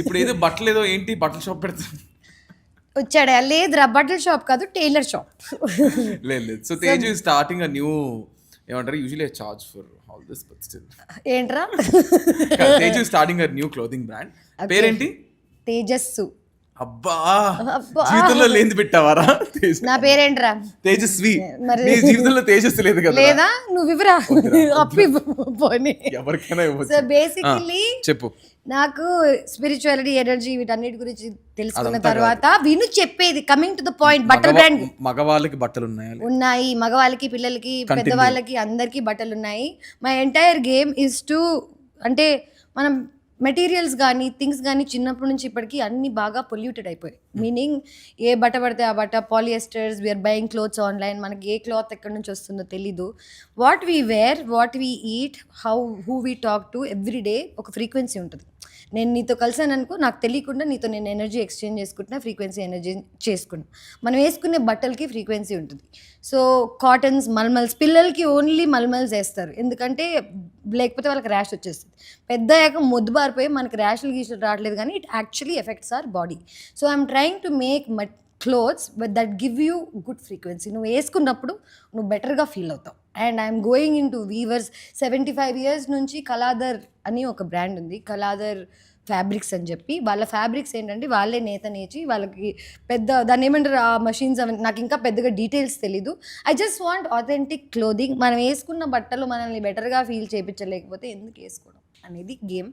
ఇప్పుడు ఏదో బట్టలు ఏదో ఏంటి బట్టల షాప్ పెడతాను. వచ్చాడా? లేదురా, బట్టల షాప్ కాదు, టైలర్ షాప్. లేదు. So Teju is starting a new, ఏమంటారు, usually I charge for all this but still. ఏంట్రా? Teju starting a new clothing brand. పేరేంటి? తేజస్సు. అబ్బా, జీవితంలో లేని పెట్టావారా? నా పేరేంట్రా? తేజస్వి. మరి నీ జీవితంలో తేజస్సు లేదు కదా? లేదా? నువ్వు ఇవ్వరా, అప్పి పోనీ. ఎవరికైనా సో ఇవ్వచ్చు. బేసికలీ చెప్పు. నాకు స్పిరిచువాలిటీ, ఎనర్జీ, వీటన్నిటి గురించి తెలుసుకున్న తర్వాత విను చెప్పేది, కమింగ్ టు ద పాయింట్. బట్టల బ్రాండ్ మగవాళ్ళకి బట్టలు ఉన్నాయా? ఉన్నాయి, మగవాళ్ళకి, పిల్లలకి, పెద్దవాళ్ళకి, అందరికీ బట్టలు ఉన్నాయి. My entire game is to, అంటే మనం మెటీరియల్స్ కానీ థింగ్స్ కానీ చిన్నప్పటి నుంచి ఇప్పటికీ అన్ని బాగా పొల్యూటెడ్ అయిపోయాయి. మీనింగ్ ఏ బట్ట పడితే ఆ బట్ట, polyesters, we are buying clothes online, మనకి ఏ క్లాత్ ఎక్కడి నుంచి వస్తుందో తెలీదు. What we wear, what we eat, who we talk to every day ఒక ఫ్రీక్వెన్సీ ఉంటుంది. నేను నీతో కలిసాను అనుకో, నాకు తెలియకుండా నీతో నేను ఎనర్జీ ఎక్స్చేంజ్ చేసుకుంటున్నా, ఫ్రీక్వెన్సీ ఎనర్జీ చేసుకున్నా. మనం వేసుకునే బట్టలకి ఫ్రీక్వెన్సీ ఉంటుంది. సో కాటన్స్, మల్మల్స్, పిల్లలకి ఓన్లీ మల్మల్స్ వేస్తారు, ఎందుకంటే లేకపోతే వాళ్ళకి ర్యాష్ వచ్చేస్తుంది. పెద్ద అయ్యాక మొద్దు బారిపోయి మనకి ర్యాష్లు గీషలు రావట్లేదు, కానీ it actually effects our body. So I'm trying to make clothes that give you good frequency. నువ్వు వేసుకున్నప్పుడు నువ్వు బెటర్గా ఫీల్ అవుతావు. And I'm going in to weavers. 75 years నుంచి కలాదర్ అని ఒక బ్రాండ్ ఉంది, కలాదర్ ఫ్యాబ్రిక్స్ అని చెప్పి. వాళ్ళ ఫ్యాబ్రిక్స్ ఏంటంటే వాళ్ళే నేత నేచి, వాళ్ళకి పెద్ద దాన్ని ఏమంటారు ఆ మషీన్స్, అవి నాకు ఇంకా పెద్దగా డీటెయిల్స్ తెలీదు. I just want authentic clothing. మనం వేసుకున్న బట్టలు మనల్ని బెటర్గా ఫీల్ చేయించలేకపోతే ఎందుకు వేసుకోవడం అనేది గేమ్.